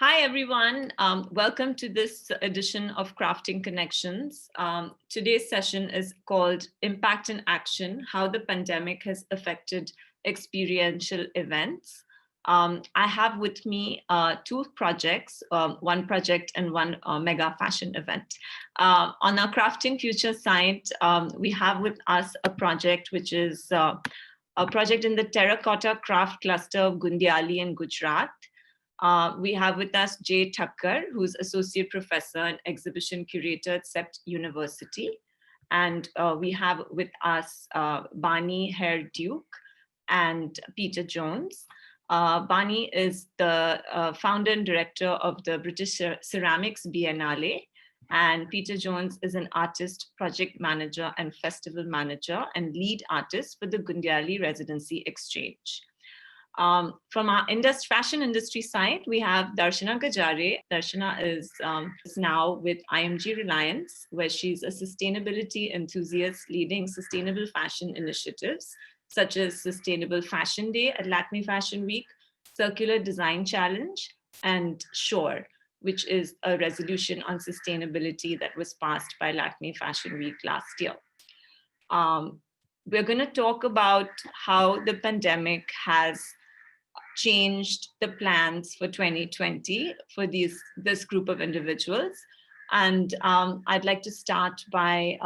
Hi, everyone. Welcome to this edition of Crafting Connections. Today's session is called Impact in Action, How the Pandemic Has Affected Experiential Events. I have with me two projects, one project and one mega fashion event. On our Crafting Future site, we have with us a project which is a project in the terracotta craft cluster of Gundiali in Gujarat. We have with us Jay Thakkar, who's Associate Professor and Exhibition Curator at CEPT University. And we have with us Barney, Hare and Peter Jones. Barney is the founder and director of the British Ceramics Biennale. And Peter Jones is an artist, project manager, and festival manager, and lead artist for the Gundiali Residency Exchange. From our fashion industry side, we have Darshana Gajare. Darshana is now with IMG Reliance, where she's a sustainability enthusiast leading sustainable fashion initiatives, such as Sustainable Fashion Day at Lakme Fashion Week, Circular Design Challenge, and SHORE, which is a resolution on sustainability that was passed by Lakme Fashion Week last year. We're going to talk about how the pandemic has changed the plans for 2020 for this group of individuals. And I'd like to start by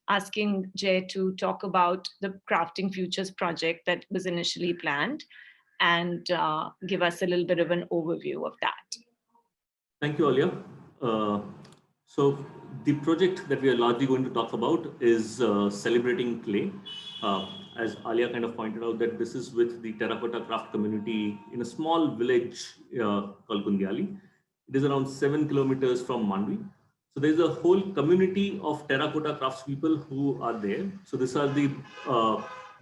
asking Jay to talk about the Crafting Futures project that was initially planned and give us a little bit of an overview of that. Thank you, Aliya. So the project that we are largely going to talk about is celebrating clay. As Aliya kind of pointed out, that this is with the terracotta craft community in a small village called Gundiali. It is around 7 kilometers from Mandvi. So there's a whole community of terracotta craftspeople who are there. So these are the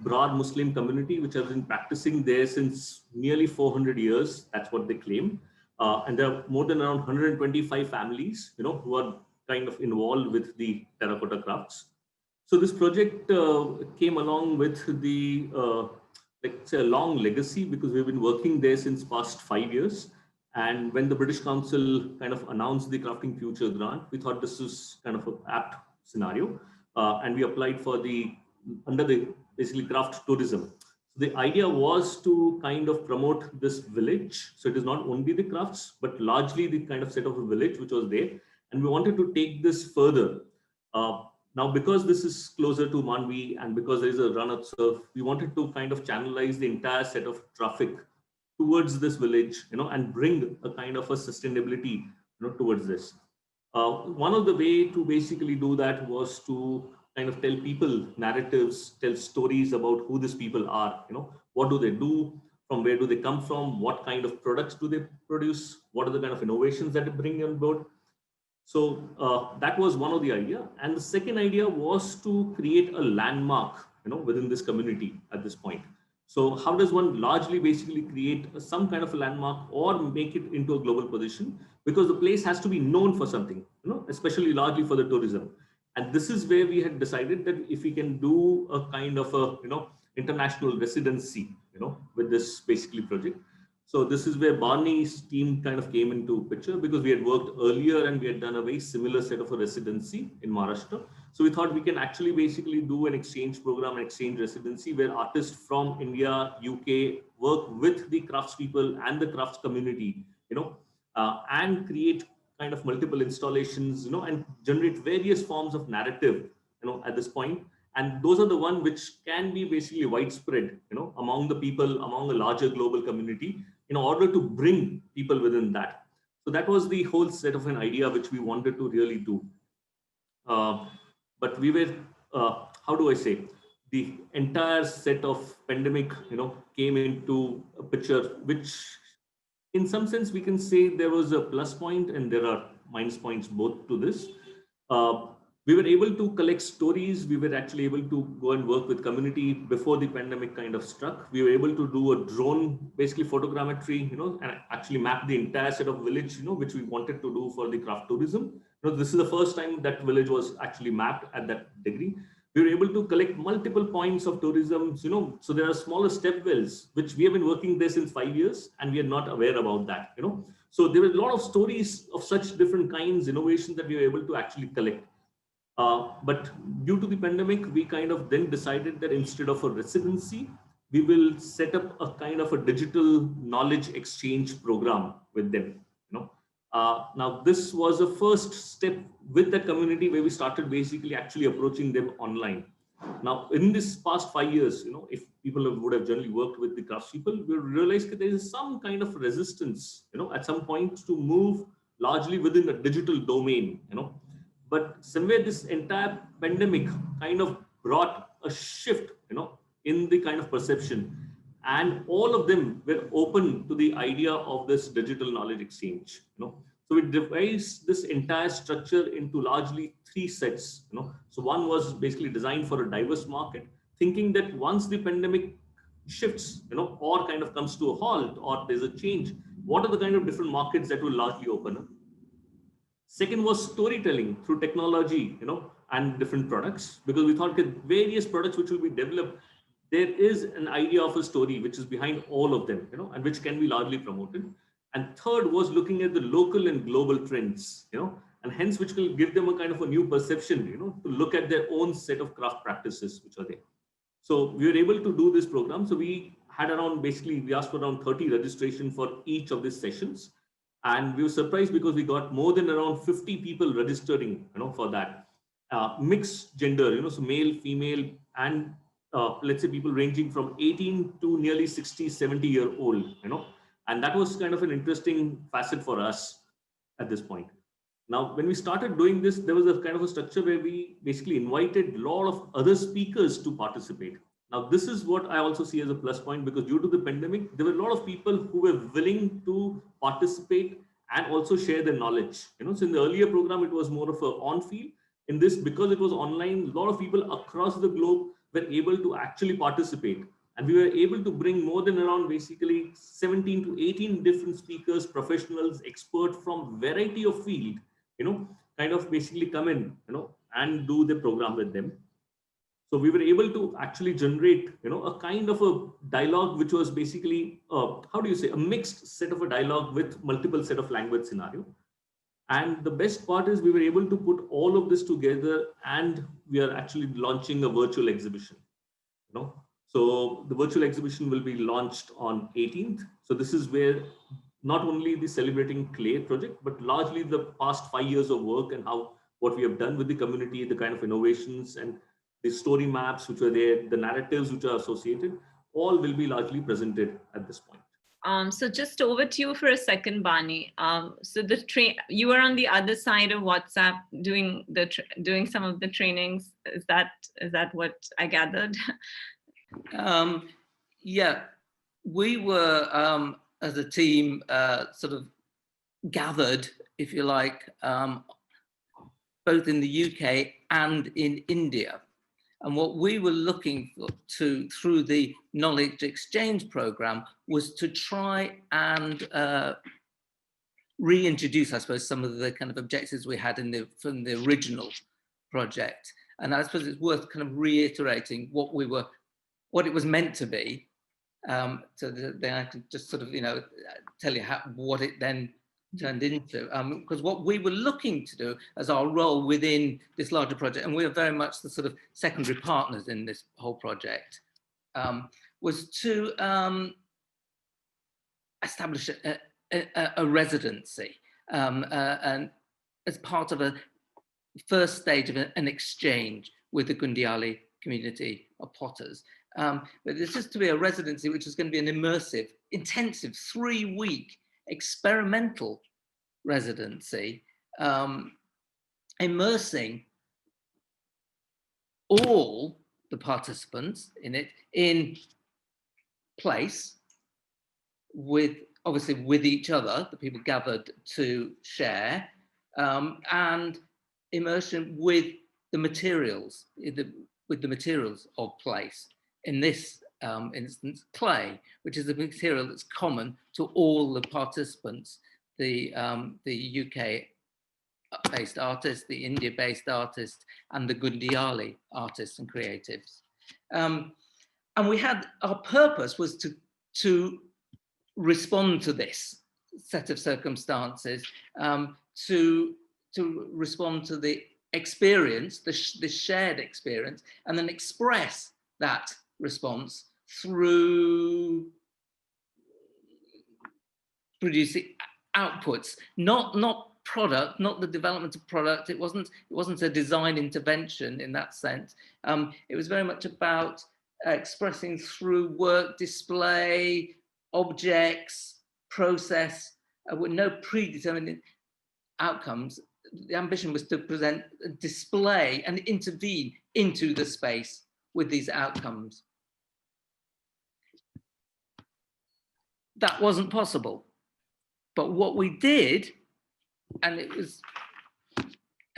broad Muslim community, which has been practicing there since nearly 400 years. That's what they claim. And there are more than around 125 families, who are kind of involved with the terracotta crafts. So this project came along with the, let's say, a long legacy, because we've been working there since past 5 years. And when the British Council kind of announced the Crafting Future grant, we thought this was kind of an apt scenario. And we applied for under the basically craft tourism. So the idea was to kind of promote this village. So it is not only the crafts, but largely the kind of set of a village which was there. And we wanted to take this further. Now, because this is closer to Mandvi and because there is a run of surf, we wanted to kind of channelize the entire set of traffic towards this village, and bring a kind of a sustainability, towards this. One of the way to basically do that was to kind of tell people narratives, tell stories about who these people are, what do they do, from where do they come from, what kind of products do they produce, what are the kind of innovations that they bring on board. So that was one of the idea. And the second idea was to create a landmark, within this community at this point. So how does one largely basically create some kind of a landmark or make it into a global position? Because the place has to be known for something, especially largely for the tourism. And this is where we had decided that if we can do a kind of a, international residency, with this basically project. So this is where Barney's team kind of came into picture, because we had worked earlier and we had done a very similar set of a residency in Maharashtra. So we thought we can actually basically do an exchange program, an exchange residency, where artists from India, UK work with the craftspeople and the crafts community, and create kind of multiple installations, and generate various forms of narrative, at this point. And those are the one which can be basically widespread, among the people, among a larger global community, in order to bring people within that. So that was the whole set of an idea which we wanted to really do. But we were, how do I say, the entire set of pandemic, came into a picture, which in some sense we can say there was a plus point and there are minus points both to this. We were able to collect stories. We were actually able to go and work with community before the pandemic kind of struck. We were able to do a drone, basically photogrammetry, and actually map the entire set of village, which we wanted to do for the craft tourism. This is the first time that village was actually mapped at that degree. We were able to collect multiple points of tourism, so there are smaller step wells, which we have been working there since 5 years, and we are not aware about that. So there were a lot of stories of such different kinds, innovations that we were able to actually collect. But due to the pandemic, we kind of then decided that instead of a residency, we will set up a kind of a digital knowledge exchange program with them. Now, this was a first step with the community where we started basically actually approaching them online. Now, in this past 5 years, if people would have generally worked with the craftspeople, we realized that there is some kind of resistance, at some point to move largely within a digital domain. But somewhere this entire pandemic kind of brought a shift, in the kind of perception, and all of them were open to the idea of this digital knowledge exchange. So we devised this entire structure into largely three sets. So one was basically designed for a diverse market, thinking that once the pandemic shifts, or kind of comes to a halt, or there's a change, what are the kind of different markets that will largely open up? Second was storytelling through technology, and different products, because we thought that various products which will be developed, there is an idea of a story which is behind all of them, and which can be largely promoted. And third was looking at the local and global trends, and hence which will give them a kind of a new perception, to look at their own set of craft practices which are there. So we were able to do this program. So we had we asked for around 30 registration for each of these sessions. And we were surprised because we got more than around 50 people registering, for that. Mixed gender, so male, female, and let's say people ranging from 18 to nearly 60, 70-year-old. And that was kind of an interesting facet for us at this point. Now, when we started doing this, there was a kind of a structure where we basically invited a lot of other speakers to participate. Now, this is what I also see as a plus point, because due to the pandemic, there were a lot of people who were willing to participate and also share their knowledge. So in the earlier program, it was more of a on-field. In this, because it was online, a lot of people across the globe were able to actually participate. And we were able to bring more than around basically 17 to 18 different speakers, professionals, experts from variety of field, kind of basically come in, and do the program with them. So we were able to actually generate, a kind of a dialogue, which was basically, a mixed set of a dialogue with multiple set of language scenario. And the best part is we were able to put all of this together, and we are actually launching a virtual exhibition. So the virtual exhibition will be launched on 18th. So this is where not only the Celebrating Clay project, but largely the past 5 years of work and what we have done with the community, the kind of innovations and the story maps which are there, the narratives which are associated, all will be largely presented at this point. So just over to you for a second, Barney. So you were on the other side of WhatsApp doing some of the trainings. Is that what I gathered? Yeah, we were as a team sort of gathered, if you like, both in the UK and in India. And what we were looking to through the knowledge exchange program was to try and reintroduce, I suppose, some of the kind of objectives we had from the original project. And I suppose it's worth kind of reiterating what it was meant to be. So then I can just sort of, tell you what it then turned into. Because what we were looking to do as our role within this larger project, and we are very much the sort of secondary partners in this whole project, was to establish a residency, and as part of a first stage of an exchange with the Gundiali community of potters. But this is to be a residency which is going to be an immersive, intensive 3-week experimental residency, immersing all the participants in it in place obviously with each other, the people gathered to share, and immersion with the materials, with the materials of place. In this instance, clay, which is a material that's common to all the participants, the UK based artists, the India-based artists, and the Gundiali artists and creatives. And we had, our purpose was to respond to this set of circumstances, to respond to the experience, the shared experience, and then express that response through producing outputs, not product, not the development of product. It wasn't a design intervention in that sense. It was very much about expressing through work, display, objects, process, with no predetermined outcomes. The ambition was to present, display, and intervene into the space with these outcomes. That wasn't possible. But what we did, and it was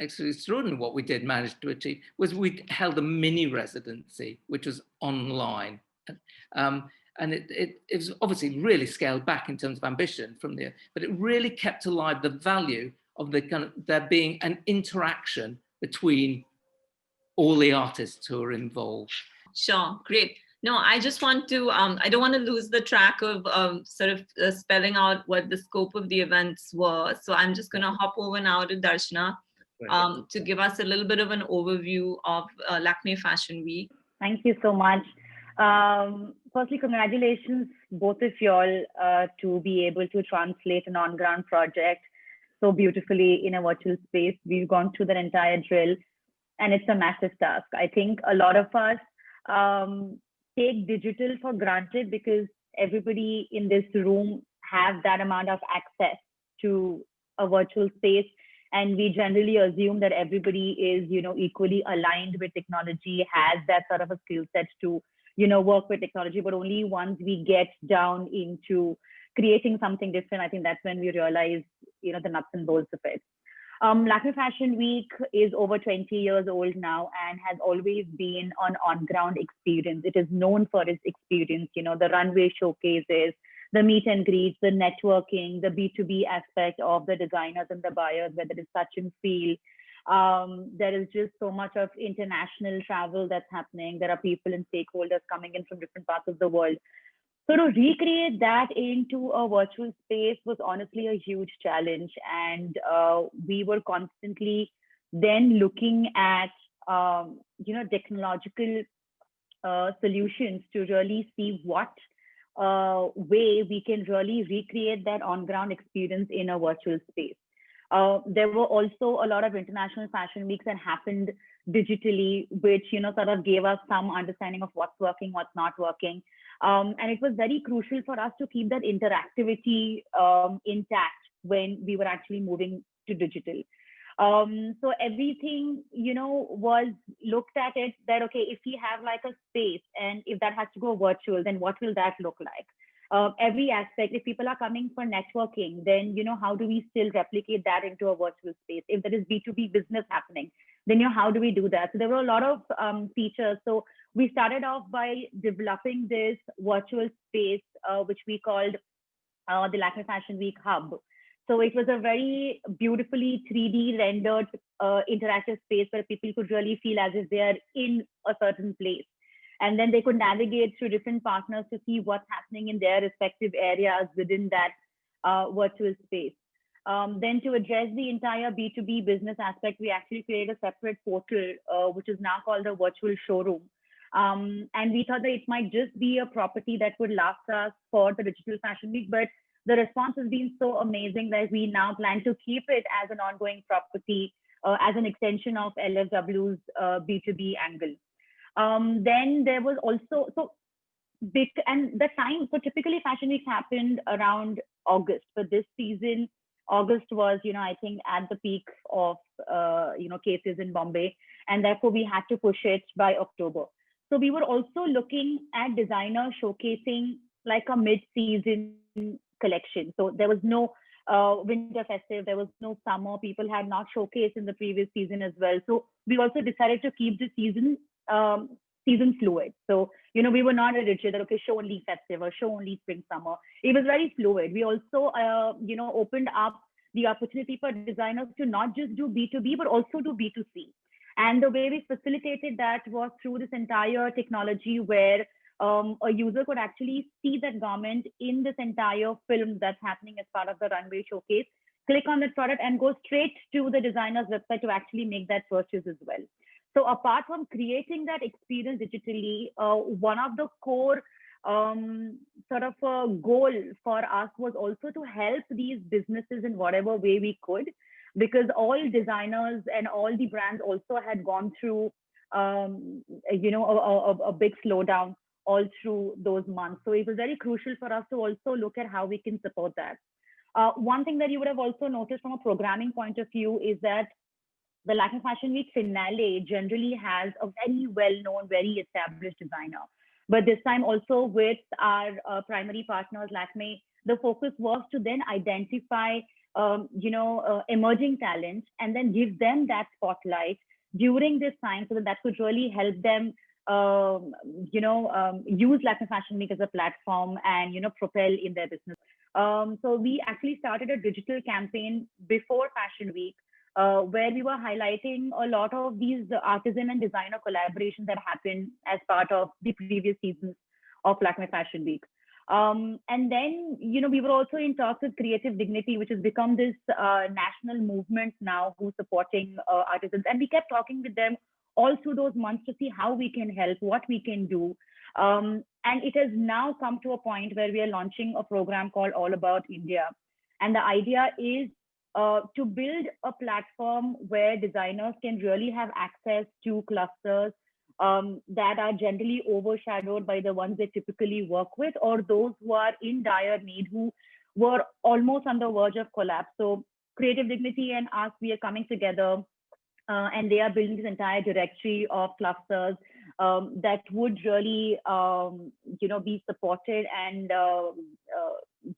actually extraordinary what we did manage to achieve, was we held a mini residency, which was online. And it was obviously really scaled back in terms of ambition from there, but it really kept alive the value of the kind of there being an interaction between all the artists who are involved. Sure, great. No, I just want to, I don't want to lose the track of sort of spelling out what the scope of the events were. So I'm just going to hop over now to Darshana to give us a little bit of an overview of Lakme Fashion Week. Thank you so much. Firstly, congratulations, both of y'all, to be able to translate an on-ground project so beautifully in a virtual space. We've gone through that entire drill, and it's a massive task. I think a lot of us take digital for granted because everybody in this room have that amount of access to a virtual space, and we generally assume that everybody is, equally aligned with technology, has that sort of a skill set to, work with technology. But only once we get down into creating something different, I think that's when we realize, the nuts and bolts of it. Lakme Fashion Week is over 20 years old now and has always been an on-ground experience. It is known for its experience, the runway showcases, the meet and greets, the networking, the B2B aspect of the designers and the buyers, whether it's touch and feel. There is just so much of international travel that's happening. There are people and stakeholders coming in from different parts of the world. So to recreate that into a virtual space was honestly a huge challenge. And we were constantly then looking at, technological solutions to really see what way we can really recreate that on-ground experience in a virtual space. There were also a lot of international fashion weeks that happened digitally, which, sort of gave us some understanding of what's working, what's not working. And it was very crucial for us to keep that interactivity intact when we were actually moving to digital. So everything, was looked at it that, okay, if we have like a space and if that has to go virtual, then what will that look like? Every aspect, if people are coming for networking, then, how do we still replicate that into a virtual space? If there is B2B business happening, then, how do we do that? So there were a lot of features. So we started off by developing this virtual space, which we called the Lakme Fashion Week Hub. So it was a very beautifully 3D rendered interactive space where people could really feel as if they are in a certain place. And then they could navigate through different partners to see what's happening in their respective areas within that virtual space. Then to address the entire B2B business aspect, we actually created a separate portal, which is now called the virtual showroom. And we thought that it might just be a property that would last us for the Digital Fashion Week, but the response has been so amazing that we now plan to keep it as an ongoing property, as an extension of LFW's B2B angle. Then there was also, and the time, so typically Fashion Week happened around August, but this season, August was, I think at the peak of, cases in Bombay, and therefore we had to push it by October. So we were also looking at designers showcasing like a mid-season collection. So there was no winter festive, there was no summer, people had not showcased in the previous season as well. So we also decided to keep the season fluid. So, we were not rigid that, okay, show only festive or show only spring, summer. It was very fluid. We also, opened up the opportunity for designers to not just do B2B, but also do B2C. And the way we facilitated that was through this entire technology where a user could actually see that garment in this entire film that's happening as part of the runway showcase, click on that product and go straight to the designer's website to actually make that purchase as well. So apart from creating that experience digitally, one of the core sort of a goal for us was also to help these businesses in whatever way we could, because all designers and all the brands also had gone through, you know, a big slowdown all through those months. So it was very crucial for us to also look at how we can support that. One thing that you would have also noticed from a programming point of view is that the Lakme Fashion Week finale generally has a very well-known, very established designer. But this time also with our primary partners, Lakme, the focus was to then identify, you know, emerging talent and then give them that spotlight during this time so that that could really help them, you know, use Lakme Fashion Week as a platform and, you know, propel in their business. So we actually started a digital campaign before Fashion Week, where we were highlighting a lot of these artisan and designer collaborations that happened as part of the previous seasons of Lakme Fashion Week. And then, you know, we were also in talks with Creative Dignity, which has become this national movement now who's supporting artisans. And we kept talking with them all through those months to see how we can help, what we can do. And it has now come to a point where we are launching a program called All About India. And the idea is to build a platform where designers can really have access to clusters that are generally overshadowed by the ones they typically work with, or those who are in dire need, who were almost on the verge of collapse. So Creative Dignity and us, we are coming together and they are building this entire directory of clusters that would really, you know, be supported and,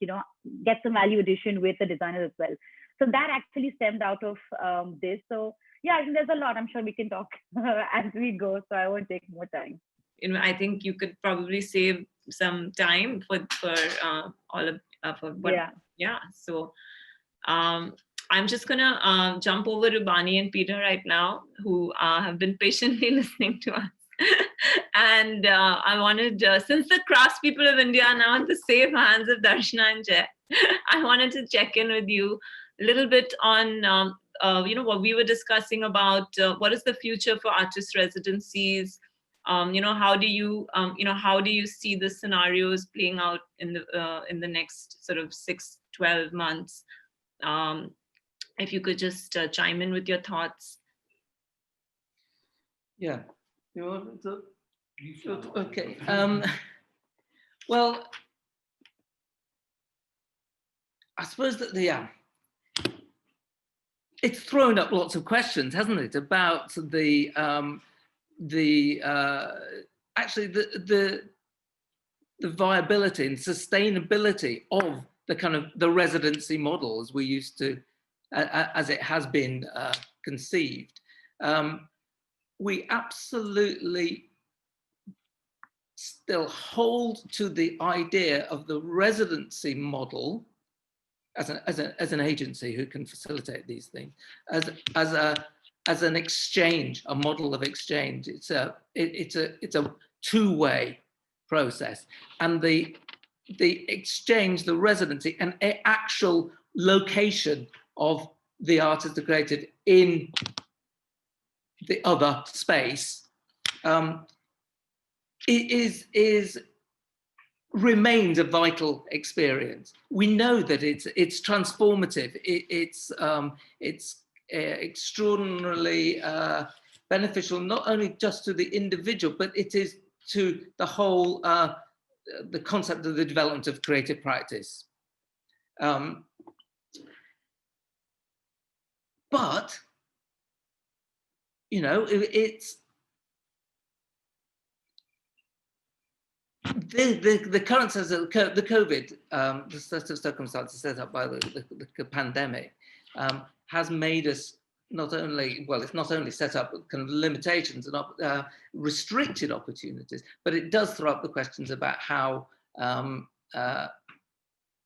you know, get some value addition with the designers as well. So that actually stemmed out of this. So yeah, I think there's a lot. I'm sure we can talk as we go, so I won't take more time. You know, I think you could probably save some time for all of for what. Yeah. So I'm just gonna jump over to Barney and Peter right now, who have been patiently listening to us. And I wanted, since the craftspeople of India are now in the safe hands of Darshana and Jay, I wanted to check in with you a little bit on, you know, what we were discussing about what is the future for artist residencies. You know, how do you, you know, how do you see the scenarios playing out in the next sort of 6-12 months? If you could just chime in with your thoughts. Yeah. You want to? Okay. Well, I suppose that it's thrown up lots of questions, hasn't it, about actually the viability and sustainability of the kind of the residency model as we used to, as it has been conceived. We absolutely still hold to the idea of the residency model as an agency who can facilitate these things as an exchange, a model of exchange. It's a two-way process, and the exchange, the residency, and actual location of the artist, the creative in the other space remains a vital experience. We know that it's transformative. It's extraordinarily beneficial, not only just to the individual, but it is to the whole, the concept of the development of creative practice. But, you know, it's the current sense of the COVID, the set of circumstances set up by the pandemic has made us not only, well, it's not only set up kind of limitations and restricted opportunities, but it does throw up the questions about how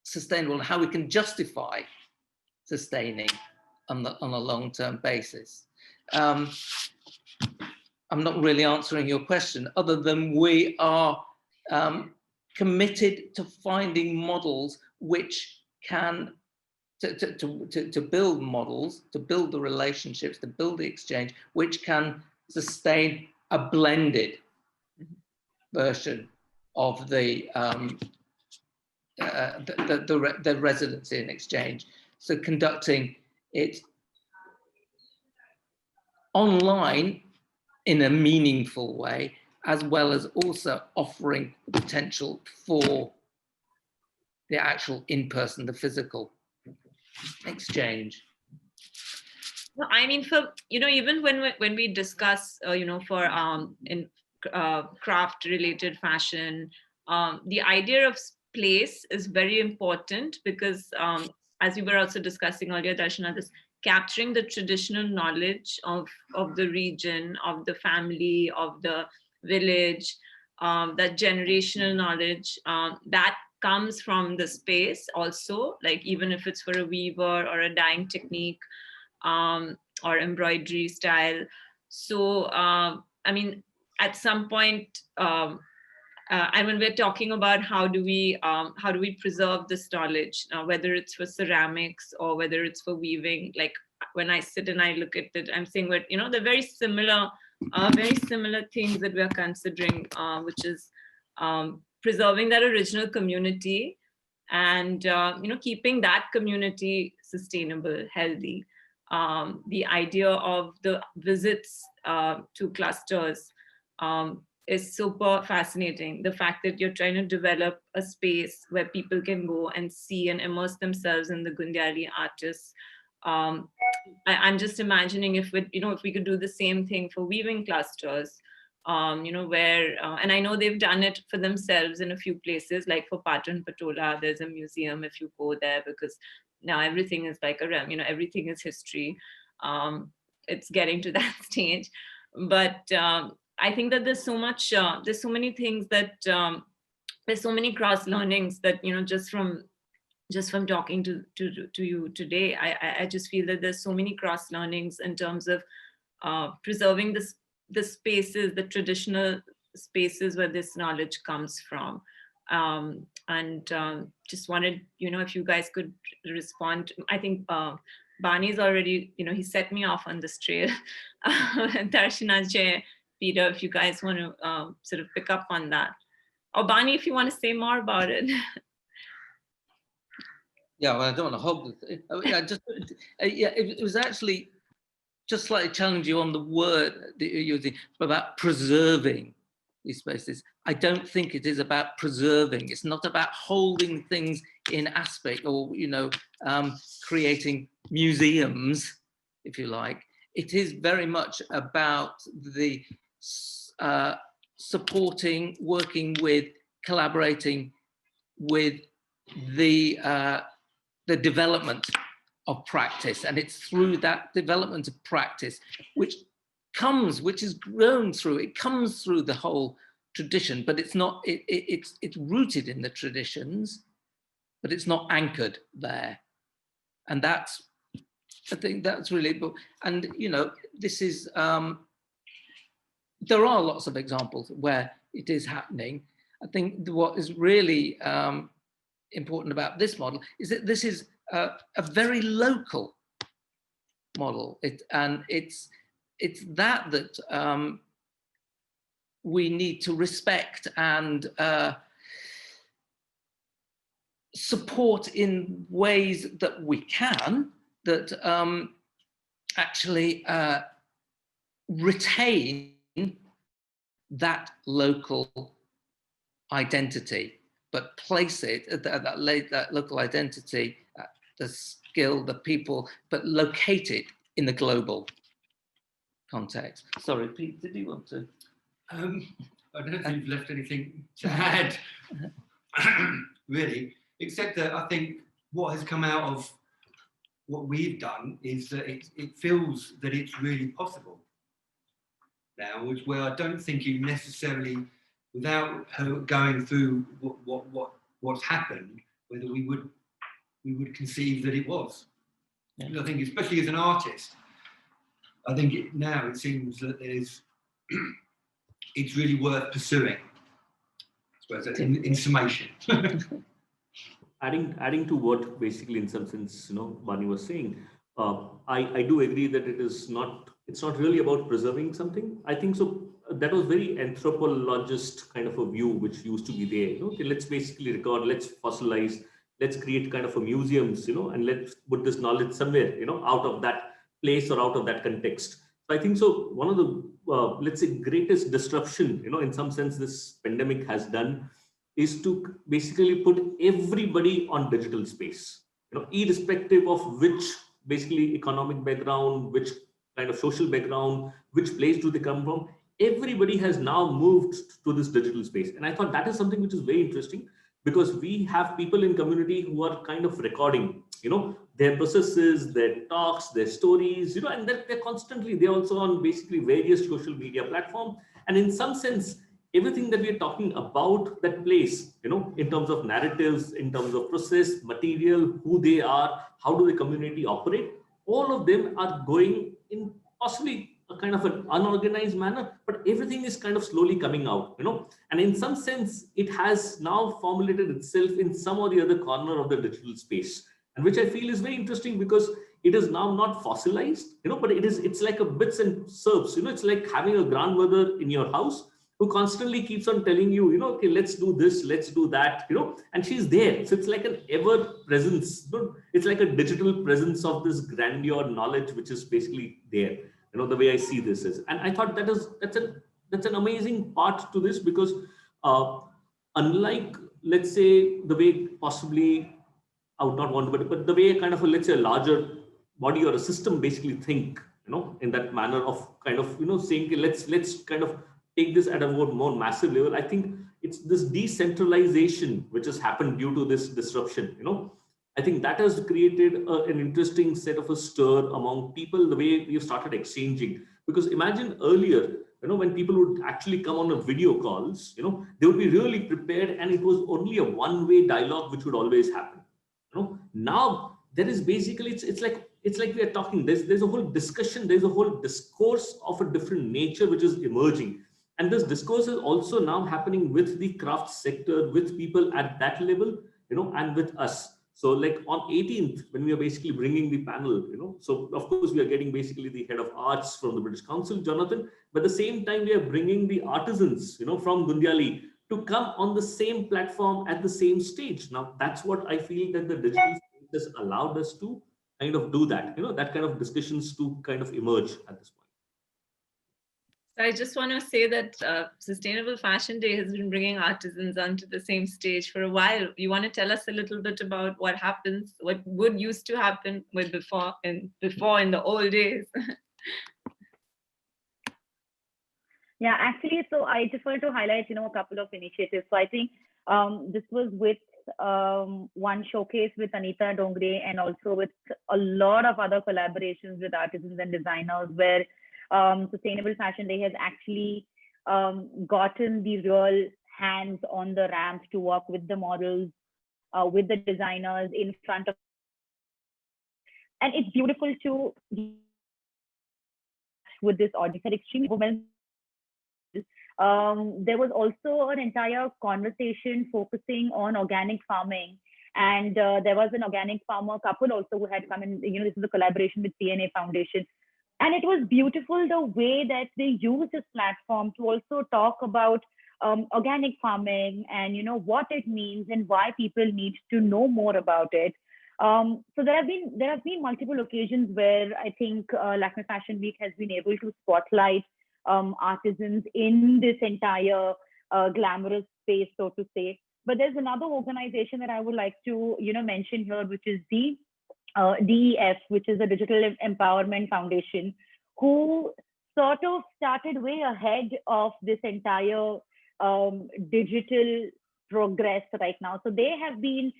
sustainable and how we can justify sustaining on a long-term basis. I'm not really answering your question, other than we are committed to finding models which can, to build models, to build the relationships, to build the exchange, which can sustain a blended version of the residency and exchange. So conducting it online in a meaningful way, as well as also offering the potential for the actual in-person, the physical exchange. No, I mean, for, even when we discuss, for in craft related fashion, the idea of place is very important, because as we were also discussing earlier, Darshana, this capturing the traditional knowledge of the region, of the family, of the village, that generational knowledge that comes from the space also, like even if it's for a weaver or a dyeing technique or embroidery style. So, I mean, at some point, and when we're talking about how do we preserve this knowledge, whether it's for ceramics or whether it's for weaving, like when I sit and I look at it, I'm saying, what, they're very similar things that we're considering, which is preserving that original community and keeping that community sustainable, healthy. The idea of the visits to clusters is super fascinating. The fact that you're trying to develop a space where people can go and see and immerse themselves in the Gundyali artists. I'm just imagining if we could do the same thing for weaving clusters, where, and I know they've done it for themselves in a few places, like for Patan Patola, there's a museum if you go there, because now everything is like everything is history. It's getting to that stage. But I think that there's so many things that, there's so many cross learnings that, just from talking to you today, I just feel that there's so many cross learnings in terms of preserving the spaces, the traditional spaces where this knowledge comes from. And just wanted, if you guys could respond. I think Barney's already, he set me off on this trail. Darshana, Jay, Peter, if you guys want to sort of pick up on that. Or Barney, if you want to say more about it. Yeah, well, I don't want to hog the thing. It was actually just slightly challenge you on the word that you're using about preserving these spaces. I don't think it is about preserving. It's not about holding things in aspect or, creating museums, if you like. It is very much about the supporting, working with, collaborating with the development of practice, and it's through that development of practice which is grown through. It comes through the whole tradition, but it's not. It's rooted in the traditions, but it's not anchored there, and that's. I think that's really. And this is. There are lots of examples where it is happening. I think what is really important about this model is that this is a very local model. It's that we need to respect and support in ways that we can, that actually retain that local identity, but place it, that local identity, the skill, the people, but locate it in the global context. Sorry, Pete, did you want to? I don't think you've left anything to add, really, except that I think what has come out of what we've done is that it feels that it's really possible now, which where I don't think you necessarily, without her going through what's happened, whether we would conceive that it was. I think, especially as an artist, I think now it seems that it's really worth pursuing. I suppose that's in summation. Adding to what basically in some sense, Barney was saying, I do agree that it's not really about preserving something. I think so. That was very anthropologist kind of a view which used to be there. Okay, let's basically record, let's fossilize, let's create kind of a museums, and let's put this knowledge somewhere, out of that place or out of that context. So I think so. One of the let's say greatest disruption, in some sense, this pandemic has done is to basically put everybody on digital space, irrespective of which basically economic background, which kind of social background, which place do they come from. Everybody has now moved to this digital space. And I thought that is something which is very interesting, because we have people in community who are kind of recording, their processes, their talks, their stories, and they're also on basically various social media platforms. And in some sense, everything that we are talking about that place, in terms of narratives, in terms of process, material, who they are, how do the community operate, all of them are going in possibly a kind of an unorganized manner, but everything is kind of slowly coming out, and in some sense, it has now formulated itself in some or the other corner of the digital space, and which I feel is very interesting, because it is now not fossilized, but it's like a bits and serbs, it's like having a grandmother in your house who constantly keeps on telling you, okay, let's do this, let's do that, and she's there. So it's like an ever presence. It's like a digital presence of this grandeur knowledge, which is basically there. The way I see this is, and I thought that's an amazing part to this, because unlike, let's say, the way possibly I would not want to, but the way kind of let's say a larger body or a system basically think, in that manner of kind of, saying, let's kind of take this at a more massive level. I think it's this decentralization which has happened due to this disruption. I think that has created an interesting set of a stir among people, the way we've started exchanging. Because imagine earlier, when people would actually come on a video calls, they would be really prepared, and it was only a one-way dialogue which would always happen. Now there is basically it's like we are talking. There's a whole discussion. There's a whole discourse of a different nature which is emerging. And this discourse is also now happening with the craft sector, with people at that level, and with us. So like on 18th, when we are basically bringing the panel, so of course we are getting basically the head of arts from the British Council, Jonathan, but at the same time we are bringing the artisans, from Gundyali to come on the same platform at the same stage. Now that's what I feel that the digital space has allowed us to kind of do that, that kind of discussions to kind of emerge at this point. I just want to say that Sustainable Fashion Day has been bringing artisans onto the same stage for a while. You want to tell us a little bit about what happens, what would used to happen with before in the old days? Yeah, actually, so I just wanted to highlight, a couple of initiatives. So I think this was with one showcase with Anita Dongre, and also with a lot of other collaborations with artisans and designers, where Sustainable Fashion Day has actually gotten the real hands on the ramp to work with the models, with the designers in front of. And it's beautiful to with this audience are extremely women. There was also an entire conversation focusing on organic farming. And there was an organic farmer couple also who had come in, this is a collaboration with CNA Foundation. And it was beautiful the way that they used this platform to also talk about organic farming and what it means and why people need to know more about it. So there have been multiple occasions where I think Lakme Fashion Week has been able to spotlight artisans in this entire glamorous space, so to say. But there's another organization that I would like to mention here, which is the DEF, which is a Digital Empowerment Foundation, who sort of started way ahead of this entire digital progress right now. So they have been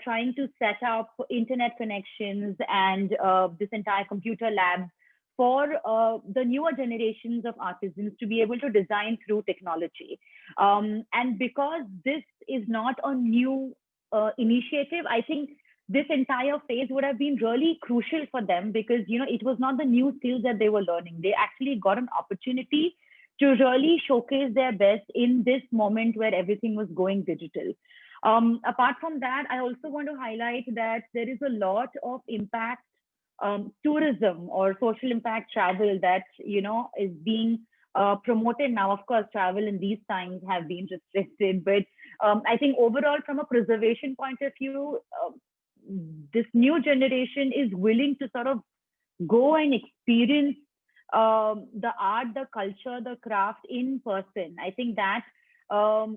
trying to set up internet connections and this entire computer lab for the newer generations of artisans to be able to design through technology. And because this is not a new initiative, I think this entire phase would have been really crucial for them, because, you know, it was not the new skills that they were learning. They actually got an opportunity to really showcase their best in this moment where everything was going digital. Apart from that, I also want to highlight that there is a lot of impact tourism or social impact travel that, you know, is being promoted now. Of course, travel in these times have been restricted, but I think overall, from a preservation point of view, this new generation is willing to sort of go and experience the art, the culture, the craft in person. I think that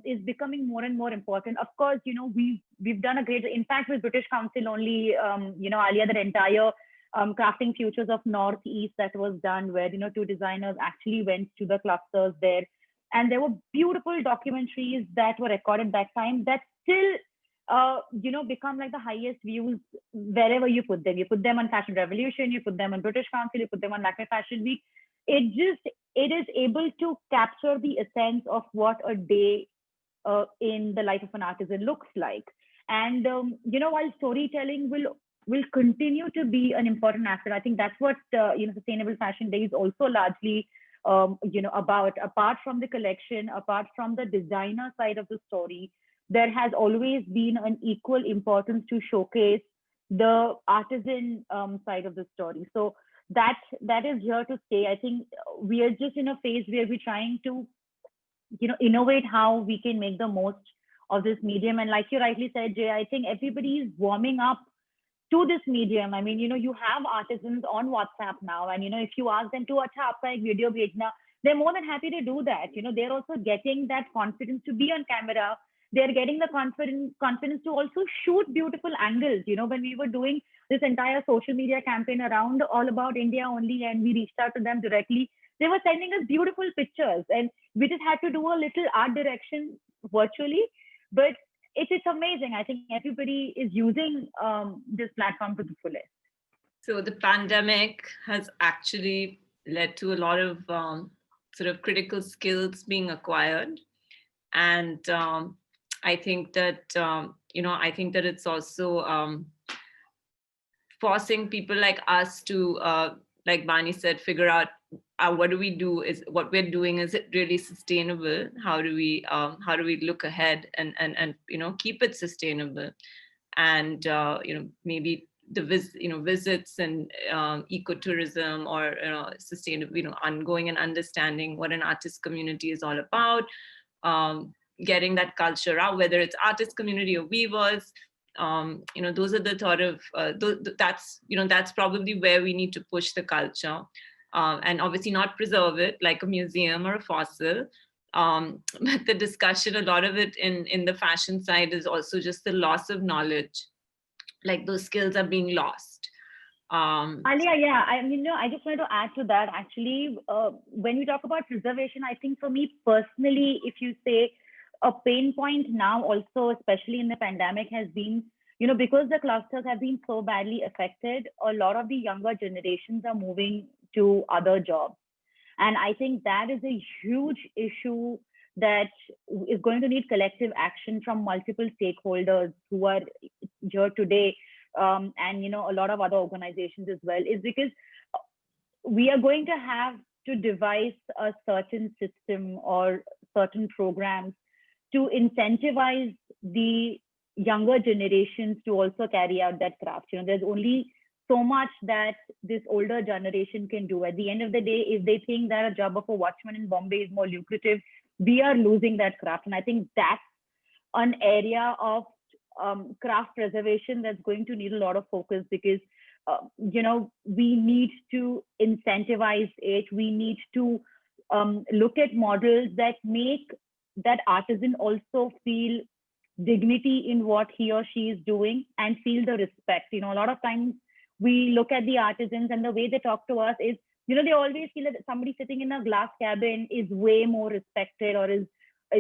is becoming more and more important. Of course, you know, we've done a great, in fact, with British Council only, you know, Aliya, that entire Crafting Futures of Northeast that was done, where, you know, 2 designers actually went to the clusters there, and there were beautiful documentaries that were recorded that time that still you know, become like the highest views wherever you put them. You put them on Fashion Revolution, you put them on British Council, you put them on Lakme Fashion Week. It is able to capture the essence of what a day in the life of an artisan looks like. And you know, while storytelling will continue to be an important aspect, I think that's what you know, Sustainable Fashion Day is also largely you know, about. Apart from the collection, apart from the designer side of the story, there has always been an equal importance to showcase the artisan side of the story. So that is here to stay. I think we are just in a phase where we're trying to, you know, innovate how we can make the most of this medium. And like you rightly said, Jay, I think everybody is warming up to this medium. I mean, you know, you have artisans on WhatsApp now, and, you know, if you ask them to acha aapka ek video bhejna, they're more than happy to do that. You know, they're also getting that confidence to be on camera. They're getting the confidence to also shoot beautiful angles. You know, when we were doing this entire social media campaign around All About India only, and we reached out to them directly, they were sending us beautiful pictures, and we just had to do a little art direction virtually. But it's amazing. I think everybody is using this platform to the fullest. So the pandemic has actually led to a lot of sort of critical skills being acquired. And I think that, you know, I think that it's also forcing people like us to, like Barney said, figure out what do we do? Is what we're doing, is it really sustainable? How do we look ahead and you know, keep it sustainable? And you know, maybe the visits and ecotourism, or, you know, sustainable, you know, ongoing and understanding what an artist community is all about, getting that culture out, whether it's artist community or weavers. You know, those are the sort of that's, you know, that's probably where we need to push the culture. And obviously not preserve it like a museum or a fossil. But the discussion, a lot of it in the fashion side, is also just the loss of knowledge. Like those skills are being lost. Aliya, yeah, I mean, no, I just wanted to add to that. Actually, when we talk about preservation, I think for me personally, if you say a pain point now also, especially in the pandemic, has been, you know, because the clusters have been so badly affected, a lot of the younger generations are moving to other jobs. And I think that is a huge issue that is going to need collective action from multiple stakeholders who are here today, and, you know, a lot of other organizations as well, is because we are going to have to devise a certain system or certain programs to incentivize the younger generations to also carry out that craft. You know, there's only so much that this older generation can do. At the end of the day, if they think that a job of a watchman in Bombay is more lucrative, we are losing that craft. And I think that's an area of craft preservation that's going to need a lot of focus, because you know, we need to incentivize it. We need to look at models that make that artisan also feel dignity in what he or she is doing and feel the respect. You know, a lot of times we look at the artisans and the way they talk to us is, you know, they always feel that somebody sitting in a glass cabin is way more respected or is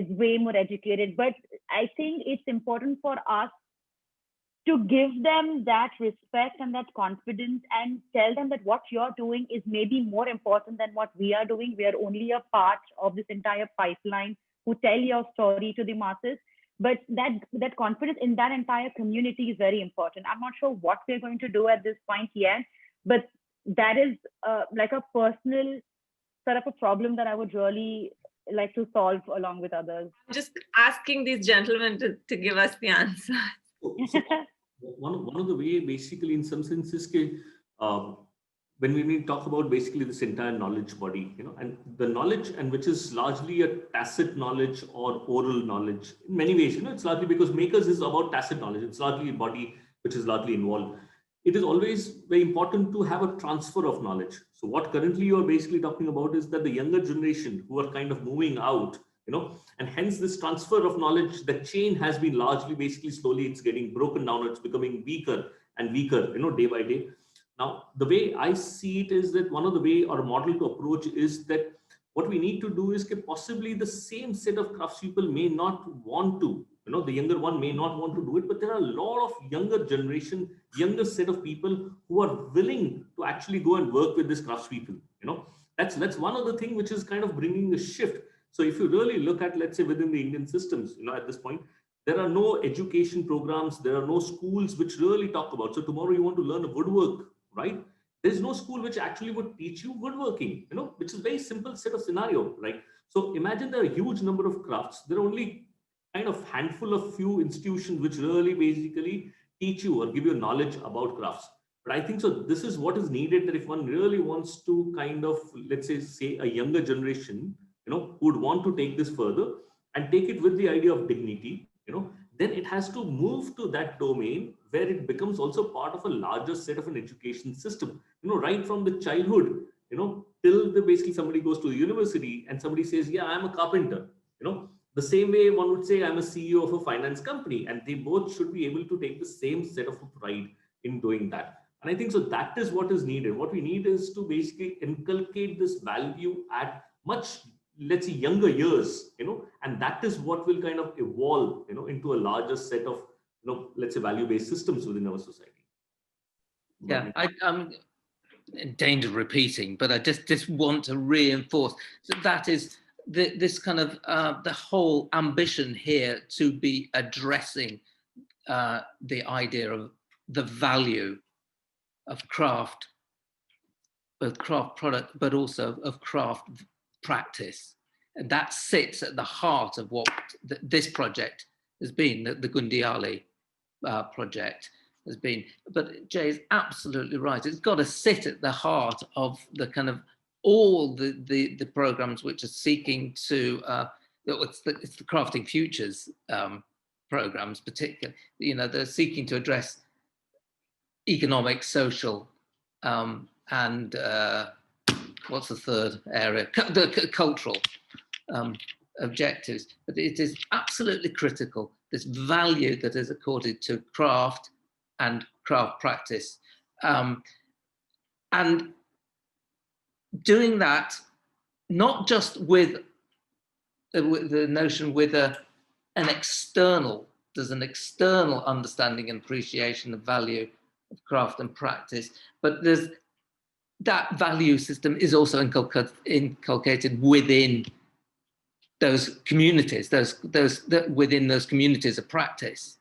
way more educated. But I think it's important for us to give them that respect and that confidence and tell them that what you're doing is maybe more important than what we are doing. We are only a part of this entire pipeline who tell your story to the masses. But that confidence in that entire community is very important. I'm not sure what we're going to do at this point yet, but that is like a personal sort of a problem that I would really like to solve along with others. I'm just asking these gentlemen to give us the answer. So one of the way, basically, in some senses, when we talk about basically this entire knowledge body, and the knowledge, and which is largely a tacit knowledge or oral knowledge in many ways, it's largely because makers is about tacit knowledge. It's largely a body which is largely involved. It is always very important to have a transfer of knowledge. So what currently you are basically talking about is that the younger generation who are kind of moving out, and hence this transfer of knowledge, the chain has been largely basically slowly it's getting broken down. It's becoming weaker and weaker, day by day. Now, the way I see it is that one of the way or model to approach is that what we need to do is possibly the same set of craftspeople may not want to, the younger one may not want to do it, but there are a lot of younger generation, younger set of people who are willing to actually go and work with this craftspeople. That's one of the thing which is kind of bringing a shift. So if you really look at, let's say, within the Indian systems, at this point, there are no education programs, there are no schools which really talk about. So tomorrow you want to learn a woodwork, right? There's no school which actually would teach you woodworking, which is very simple set of scenario, right? So imagine there are a huge number of crafts. There are only kind of handful of few institutions which really basically teach you or give you knowledge about crafts. But I think so this is what is needed, that if one really wants to kind of, let's say a younger generation, who would want to take this further and take it with the idea of dignity, then it has to move to that domain where it becomes also part of a larger set of an education system, right from the childhood, till basically somebody goes to the university and somebody says, yeah, I'm a carpenter, the same way one would say, I'm a CEO of a finance company, and they both should be able to take the same set of pride in doing that. And I think so that is what is needed. What we need is to basically inculcate this value at much, let's say, younger years, and that is what will kind of evolve, into a larger set of, let's say, value-based systems within our society. Yeah, I'm in danger of repeating, but I just want to reinforce that is this kind of the whole ambition here to be addressing the idea of the value of craft, both craft product, but also of craft practice. And that sits at the heart of what this project has been, the Biennial project has been. But Jay is absolutely right. It's got to sit at the heart of the kind of all the programs which are seeking to, it's the Crafting Futures programs particularly, they're seeking to address economic, social, and what's the third area? The cultural objectives. But it is absolutely critical, this value that is accorded to craft and craft practice. And doing that, not just with the notion with an external, there's an external understanding and appreciation of value of craft and practice, but there's that value system is also inculcated within those communities, within those communities of practice.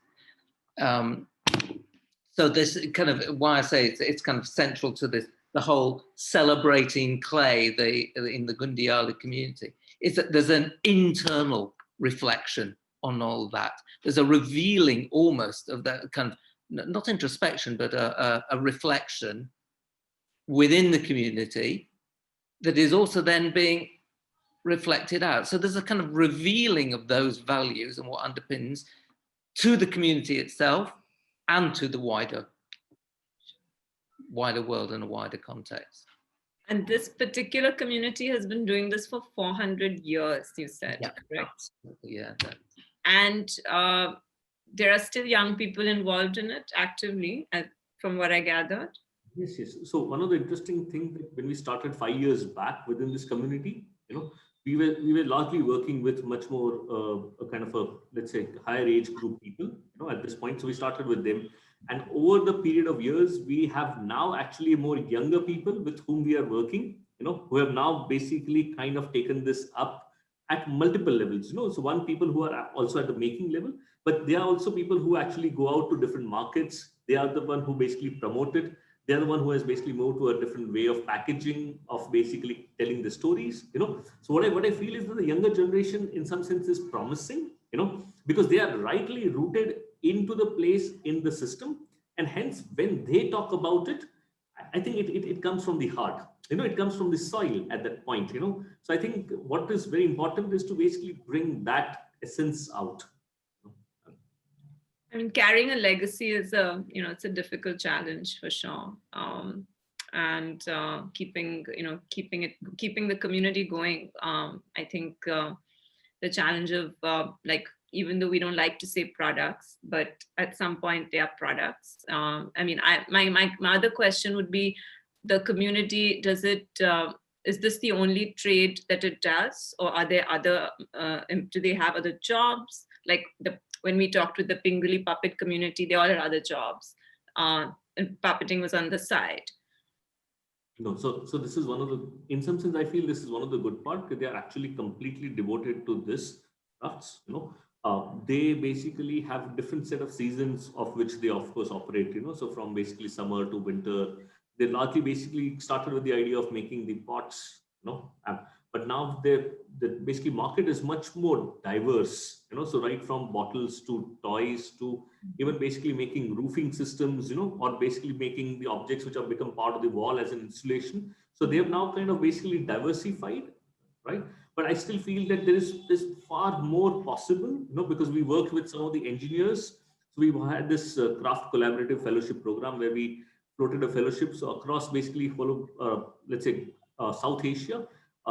So this kind of why I say it's kind of central to this, the whole celebrating clay in the Biennial community, is that there's an internal reflection on all that. There's a revealing almost of that kind of, not introspection, but a reflection within the community that is also then being reflected out. So there's a kind of revealing of those values and what underpins to the community itself and to the wider world and a wider context. And this particular community has been doing this for 400 years, you said, yeah, correct? Absolutely, yeah. And there are still young people involved in it actively, from what I gathered. Yes. So one of the interesting things that when we started 5 years back within this community, we were largely working with much more a kind of a, let's say, higher age group people, at this point. So we started with them. And over the period of years, we have now actually more younger people with whom we are working, who have now basically kind of taken this up at multiple levels, so one, people who are also at the making level, but there are also people who actually go out to different markets. They are the one who basically promote it. They are the one who has basically moved to a different way of packaging, of basically telling the stories, So what I feel is that the younger generation in some sense is promising, because they are rightly rooted into the place in the system. And hence, when they talk about it, I think it comes from the heart, it comes from the soil at that point, So I think what is very important is to basically bring that essence out. I mean, carrying a legacy is it's a difficult challenge for sure. And keeping the community going. I think the challenge of even though we don't like to say products, but at some point they are products. I mean, my other question would be, the community, does it, is this the only trade that it does, or are there other, do they have other jobs? Like when we talked with the Pingali puppet community, they all had other jobs, and puppeting was on the side. So this is one of the, in some sense, I feel this is one of the good part, because they are actually completely devoted to this crafts, they basically have different set of seasons of which they of course operate, so from basically summer to winter. They largely basically started with the idea of making the pots, but now the basically market is much more diverse, so right from bottles to toys to even basically making roofing systems, or basically making the objects which have become part of the wall as an installation. So they have now kind of basically diversified, right? But I still feel that there's far more possible, because we worked with some of the engineers. So we had this craft collaborative fellowship program where we floated a fellowship across basically let's say South Asia.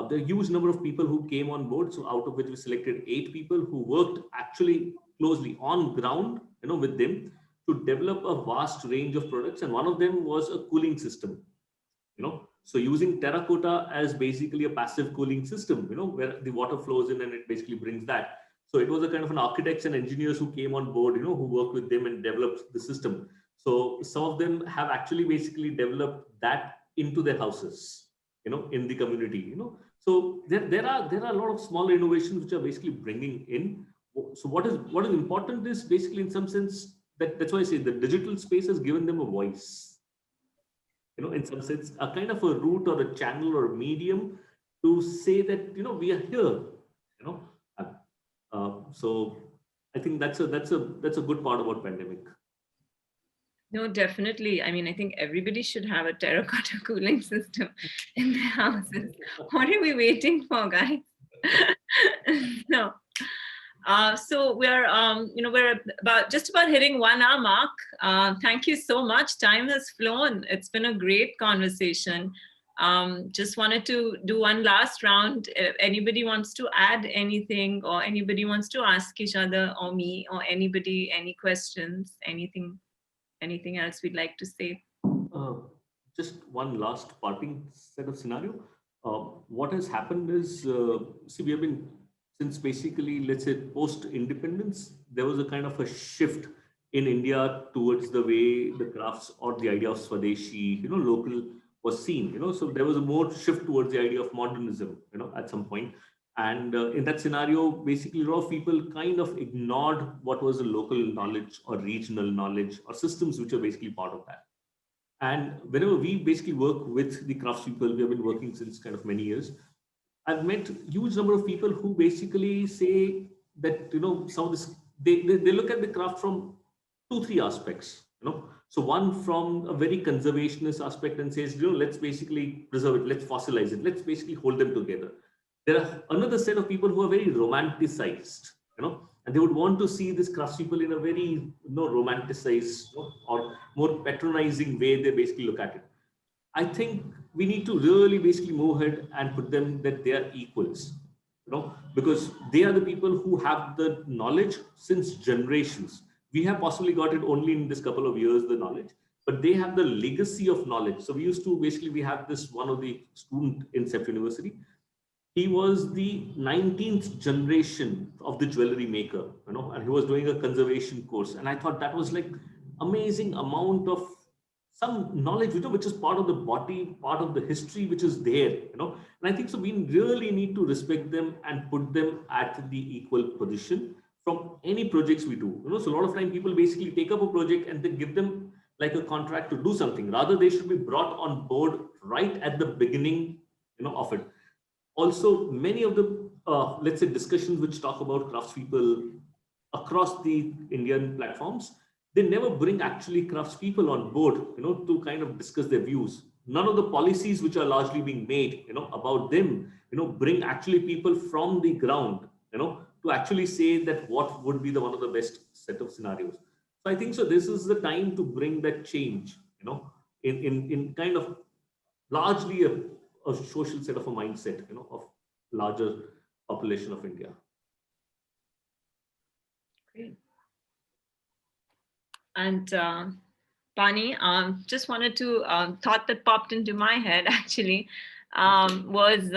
There are a huge number of people who came on board. So out of which we selected 8 people who worked actually closely on ground, with them to develop a vast range of products. And one of them was a cooling system, So using terracotta as basically a passive cooling system, where the water flows in and it basically brings that. So it was a kind of an architects and engineers who came on board, who worked with them and developed the system. So some of them have actually basically developed that into their houses, in the community, So there are a lot of small innovations which are basically bringing in. So what is important is basically, in some sense, that's why I say the digital space has given them a voice. In some sense, a kind of a route or a channel or a medium to say that, we are here, so I think that's a good part about pandemic. No, definitely. I mean, I think everybody should have a terracotta cooling system in their houses. What are we waiting for, guys? No. So we're just about hitting 1 hour mark. Thank you so much. Time has flown. It's been a great conversation. Just wanted to do one last round. If anybody wants to add anything, or anybody wants to ask each other or me or anybody any questions, anything else we'd like to say? Just one last parting set of scenario. What has happened is, see, we have been, since basically, let's say, post-independence, there was a kind of a shift in India towards the way the crafts or the idea of Swadeshi, local was seen, so there was a more shift towards the idea of modernism, at some point. And in that scenario, basically, a lot of people kind of ignored what was the local knowledge or regional knowledge or systems which are basically part of that. And whenever we basically work with the craftspeople, we have been working since kind of many years. I've met huge number of people who basically say that, some of this, they look at the craft from 2-3 aspects, So one from a very conservationist aspect and says, let's basically preserve it, let's fossilize it, let's basically hold them together. There are another set of people who are very romanticized, and they would want to see this craftspeople in a very, romanticized or more patronizing way. They basically look at it. I think we need to really basically move ahead and put them that they are equals, because they are the people who have the knowledge since generations. We have possibly got it only in this couple of years, the knowledge, but they have the legacy of knowledge. So we have this, one of the student in CEPT University. He was the 19th generation of the jewelry maker, and he was doing a conservation course. And I thought that was like amazing amount of some knowledge, which is part of the body, part of the history, which is there, And I think so we really need to respect them and put them at the equal position from any projects we do. So a lot of time people basically take up a project and then give them like a contract to do something. Rather, they should be brought on board right at the beginning, of it. Also, many of the, let's say, discussions which talk about craftspeople across the Indian platforms, they never bring actually craftspeople on board, to kind of discuss their views. None of the policies which are largely being made, about them, bring actually people from the ground, to actually say that what would be the one of the best set of scenarios. So I think so. This is the time to bring that change, in kind of largely a social set of a mindset, of larger population of India. Great. And Barney, just wanted to, thought that popped into my head actually, was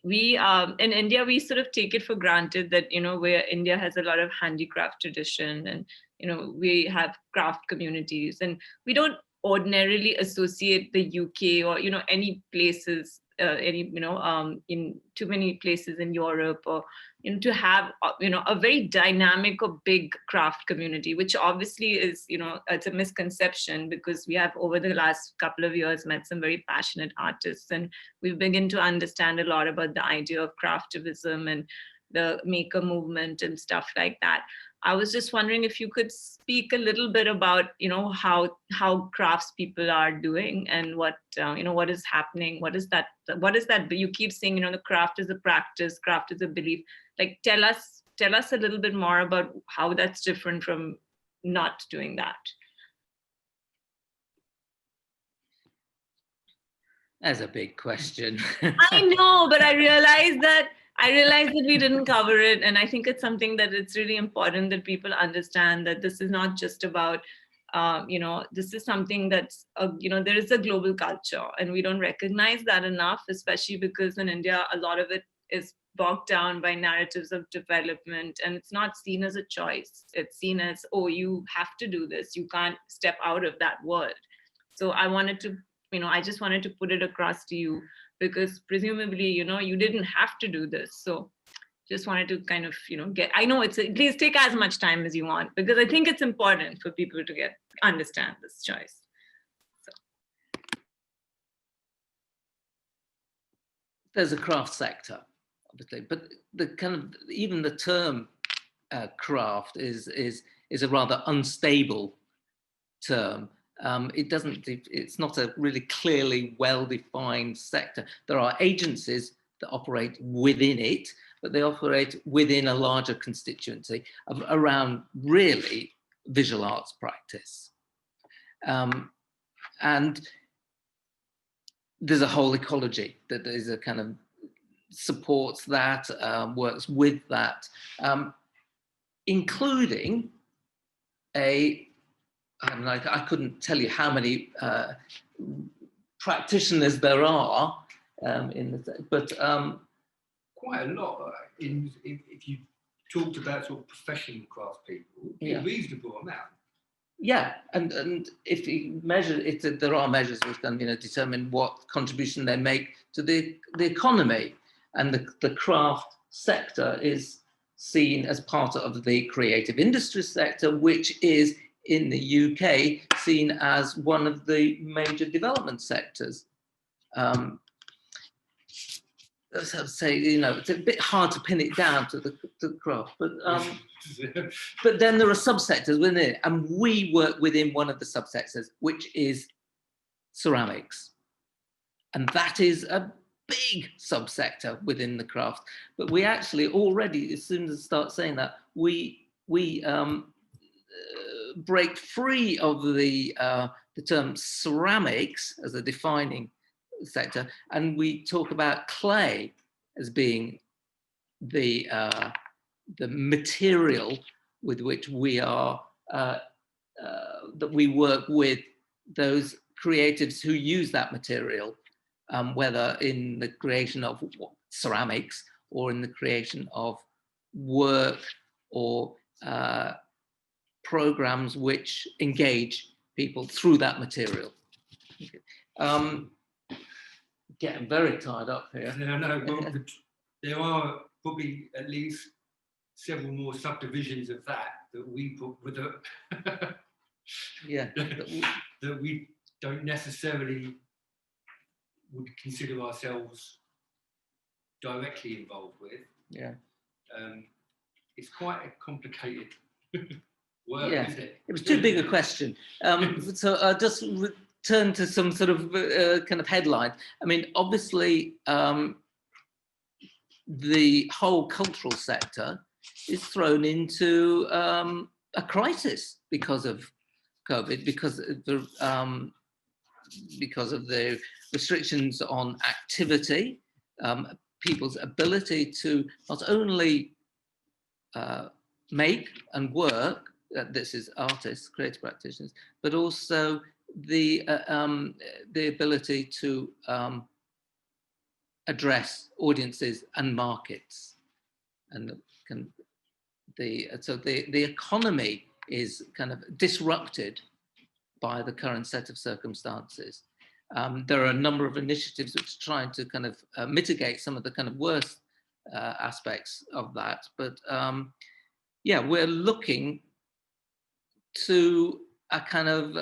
we in India, we sort of take it for granted that, where India has a lot of handicraft tradition and, we have craft communities, and we don't ordinarily associate the UK or, any places, in too many places in Europe, or to have a very dynamic or big craft community, which obviously is, it's a misconception, because we have over the last couple of years met some very passionate artists, and we've begun to understand a lot about the idea of craftivism and the maker movement and stuff like that. I was just wondering if you could speak a little bit about, how craftspeople are doing, and what, what is happening. What is that? You keep saying, the craft is a practice, craft is a belief. Like, tell us a little bit more about how that's different from not doing that. That's a big question. I know, but I realized that we didn't cover it. And I think it's something that it's really important that people understand that this is not just about, this is something that's, there is a global culture, and we don't recognize that enough, especially because in India, a lot of it is bogged down by narratives of development, and it's not seen as a choice. It's seen as, oh, you have to do this. You can't step out of that world. So I wanted to, I just wanted to put it across to you, because presumably, you didn't have to do this. So just wanted to kind of, I know please take as much time as you want, because I think it's important for people to understand this choice. So. There's a craft sector, obviously, but the kind of, even the term craft is a rather unstable term. It's not a really clearly well-defined sector. There are agencies that operate within it, but they operate within a larger constituency around really visual arts practice. And there's a whole ecology that is a kind of supports that, works with that, including I couldn't tell you how many practitioners there are but quite a lot. If you talked about sort of professional craft people, yeah, a reasonable amount. Yeah, and if you measure it, there are measures which can determine what contribution they make to the economy, and the craft sector is seen as part of the creative industry sector, which is in the UK seen as one of the major development sectors. As I say, it's a bit hard to pin it down to the craft, but then there are subsectors within it, and we work within one of the subsectors, which is ceramics, and that is a big subsector within the craft. But we actually already, as soon as I start saying that, we break free of the term ceramics as a defining sector, and we talk about clay as being the material with which we are that we work with those creatives who use that material, whether in the creation of ceramics or in the creation of work or programs which engage people through that material. Getting very tied up here. No, well, there are probably at least several more subdivisions of that we put with the Yeah. that we don't necessarily would consider ourselves directly involved with. Yeah. It's quite a complicated work, Yeah. isn't it? It was too big a question. So I'll just return to some sort of kind of headline. I mean, obviously, the whole cultural sector is thrown into a crisis because of COVID, because of the restrictions on activity, people's ability to not only make and work, this is artists, creative practitioners, but also the ability to address audiences and markets, and so the economy is kind of disrupted by the current set of circumstances. There are a number of initiatives which are trying to kind of mitigate some of the kind of worst aspects of that, but yeah, we're looking to a kind of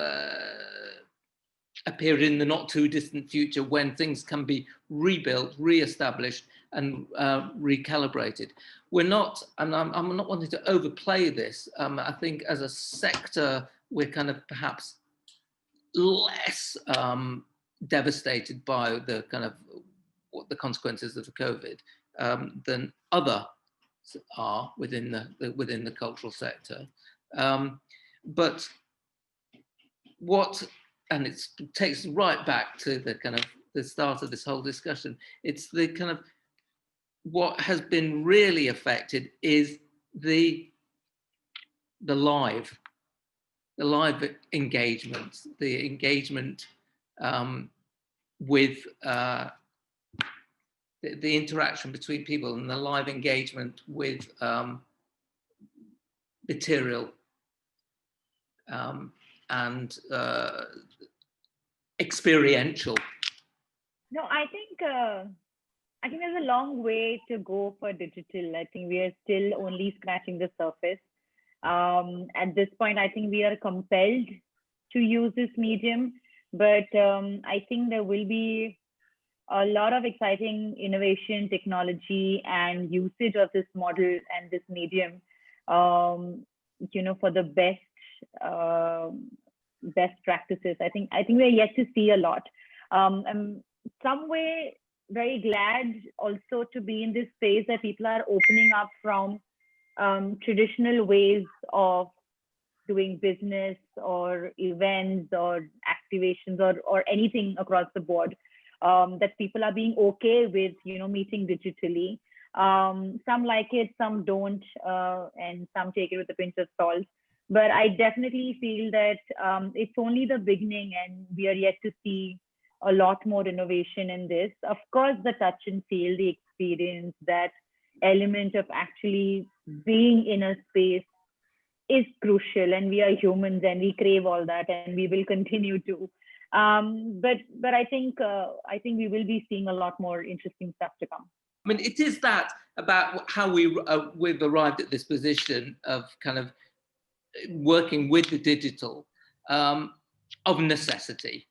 a period in the not too distant future when things can be rebuilt, re-established, and recalibrated. We're not, and I'm not wanting to overplay this. I think as a sector, we're kind of perhaps less devastated by the kind of the consequences of the COVID than others are within the cultural sector. But what, and it takes right back to the kind of the start of this whole discussion, it's the kind of what has been really affected is the live engagement, the engagement with the interaction between people, and the live engagement with material and experiential. No, I think there's a long way to go for digital. I think we are still only scratching the surface. At this point, I think we are compelled to use this medium, but I think there will be a lot of exciting innovation, technology, and usage of this model and this medium, for the best practices. I think we're yet to see a lot. I'm some way very glad also to be in this phase that people are opening up from traditional ways of doing business or events or activations or anything across the board, that people are being okay with, meeting digitally. Some like it, some don't, and some take it with a pinch of salt. But I definitely feel that it's only the beginning, and we are yet to see a lot more innovation in this. Of course, the touch and feel, the experience, that element of actually being in a space is crucial, and we are humans and we crave all that, and we will continue to. But I think we will be seeing a lot more interesting stuff to come. I mean, it is that about how we've arrived at this position of kind of working with the digital of necessity,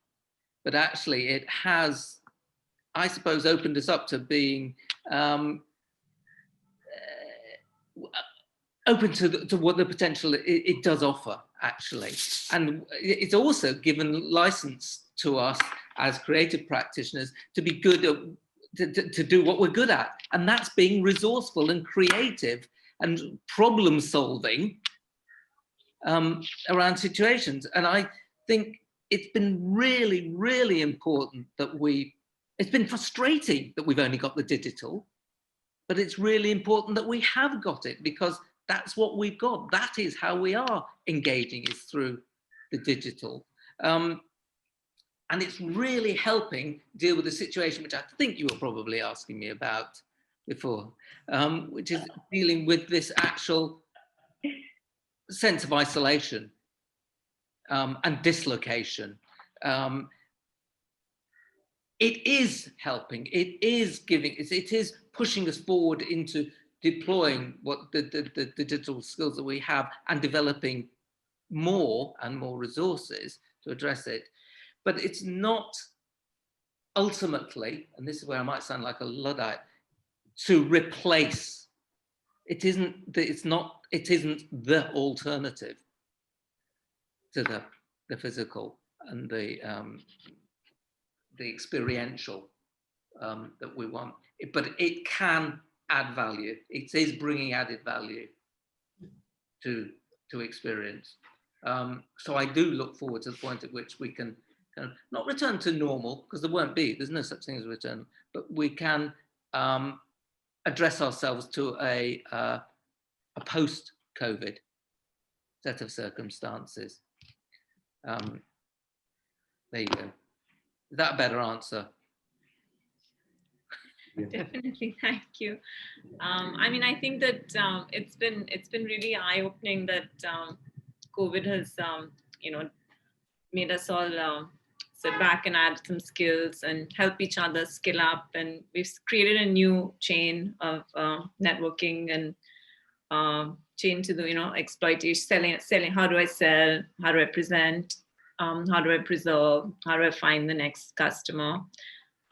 but actually it has, I suppose, opened us up to being open to what the potential it does offer, actually. And it's also given license to us as creative practitioners to be good at, to do what we're good at. And that's being resourceful and creative and problem solving around situations. And I think it's been really, really important that it's been frustrating that we've only got the digital, but it's really important that we have got it, because that's what we've got. That is how we are engaging, is through the digital. And it's really helping deal with the situation, which I think you were probably asking me about before, which is dealing with this actual sense of isolation. and dislocation. It is helping, it is giving, it is pushing us forward into deploying what the digital skills that we have and developing more and more resources to address it. But it's not ultimately, and this is where I might sound like a Luddite, to replace. It isn't the alternative to the physical and the experiential that we want, but it can add value. It is bringing added value to experience. So I do look forward to the point at which we can kind of not return to normal, because there's no such thing as a return, but we can address ourselves to a post-COVID set of circumstances. There you go. Is that a better answer? Definitely, thank you. I mean, I think that it's been really eye-opening that COVID has made us all sit back and add some skills and help each other skill up, and we've created a new chain of networking and chain to the exploitation, selling. How do I sell? How do I present? How do I preserve? How do I find the next customer?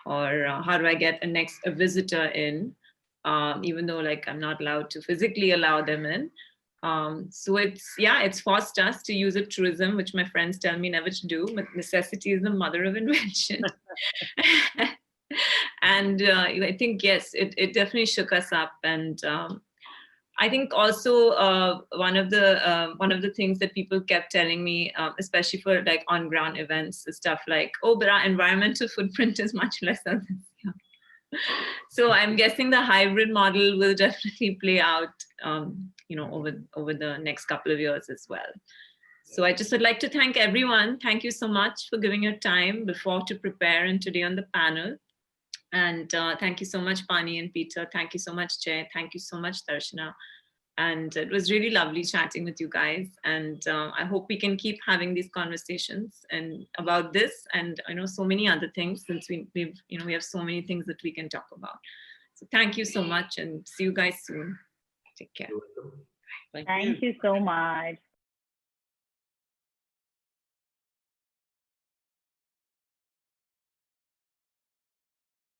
Or how do I get a visitor in, even though I'm not allowed to physically allow them in. So it's forced us to use a truism, which my friends tell me never to do, but necessity is the mother of invention. And I think, yes, it definitely shook us up. And I think also one of the things that people kept telling me, especially for on-ground events, is stuff like, oh, but our environmental footprint is much lesser this year. So I'm guessing the hybrid model will definitely play out, over the next couple of years as well. So I just would like to thank everyone. Thank you so much for giving your time before to prepare and today on the panel. And thank you so much, Barney and Peter. Thank you so much, Jay. Thank you so much, Darshana. And it was really lovely chatting with you guys. And I hope we can keep having these conversations and about this and so many other things, since we have so many things that we can talk about. So thank you so much, and see you guys soon. Take care. Thank you so much.